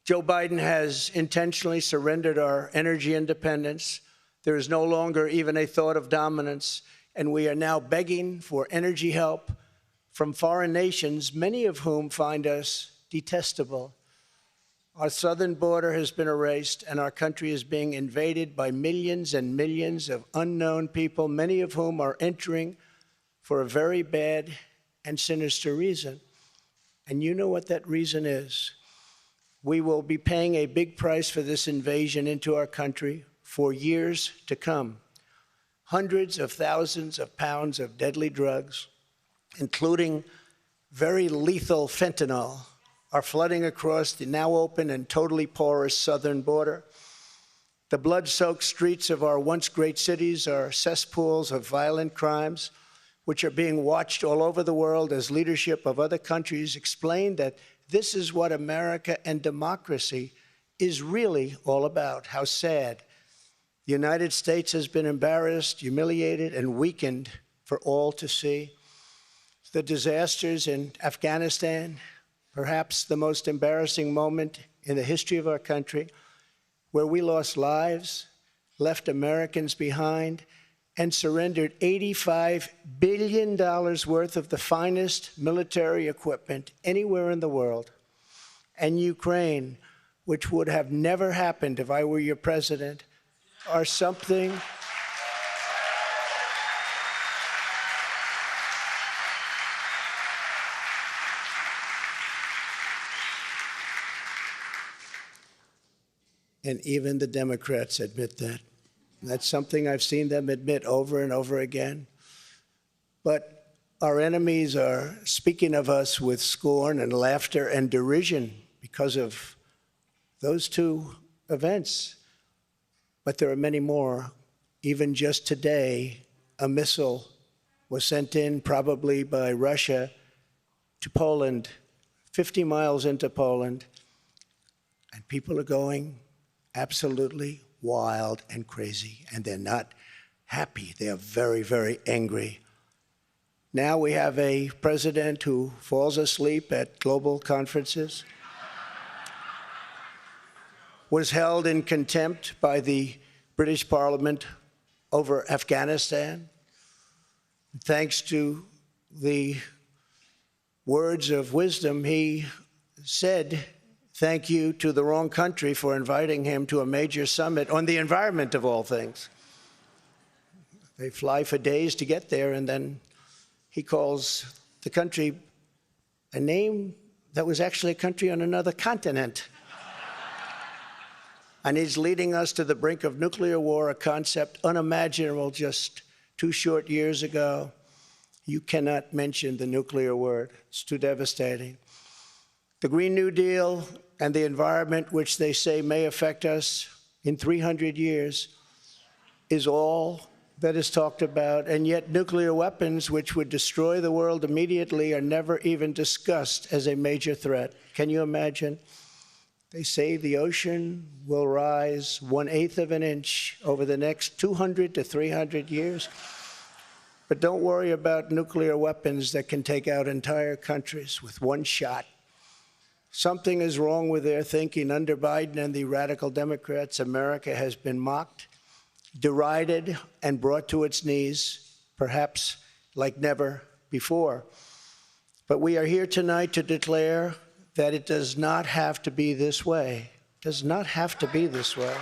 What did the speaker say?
Joe Biden has intentionally surrendered our energy independence. There is no longer even a thought of dominance, and we are now begging for energy help from foreign nations, many of whom find us detestable. Our southern border has been erased, and our country is being invaded by millions and millions of unknown people, many of whom are entering for a very bad and sinister reason. And you know what that reason is. We will be paying a big price for this invasion into our country for years to come. Hundreds of thousands of pounds of deadly drugs, including very lethal fentanyl, are flooding across the now open and totally porous southern border. The blood-soaked streets of our once great cities are cesspools of violent crimes, which are being watched all over the world as leadership of other countries explain that this is what America and democracy is really all about. How sad. The United States has been embarrassed, humiliated, and weakened for all to see. The disasters in Afghanistan, perhaps the most embarrassing moment in the history of our country, where we lost lives, left Americans behind, and surrendered $85 billion worth of the finest military equipment anywhere in the world. And Ukraine, which would have never happened if I were your president, are something and even the Democrats admit that. That's something I've seen them admit over and over again. But our enemies are speaking of us with scorn and laughter and derision because of those two events. But there are many more. Even just today, a missile was sent in, probably by Russia, to Poland, 50 miles into Poland. And people are going absolutely wild and crazy, and they're not happy. They are very, very angry. Now we have a president who falls asleep at global conferences, was held in contempt by the British Parliament over Afghanistan. Thanks to the words of wisdom, he said thank you to the wrong country for inviting him to a major summit on the environment, of all things. They fly for days to get there, and then he calls the country a name that was actually a country on another continent. And he's leading us to the brink of nuclear war, a concept unimaginable just 2 short years ago. You cannot mention the nuclear word. It's too devastating. The Green New Deal and the environment, which they say may affect us in 300 years, is all that is talked about. And yet nuclear weapons, which would destroy the world immediately, are never even discussed as a major threat. Can you imagine? They say the ocean will rise 1/8 of an inch over the next 200 to 300 years. But don't worry about nuclear weapons that can take out entire countries with one shot. Something is wrong with their thinking. Under Biden and the radical Democrats, America has been mocked, derided, and brought to its knees, perhaps like never before. But we are here tonight to declare that it does not have to be this way. It does not have to be this way.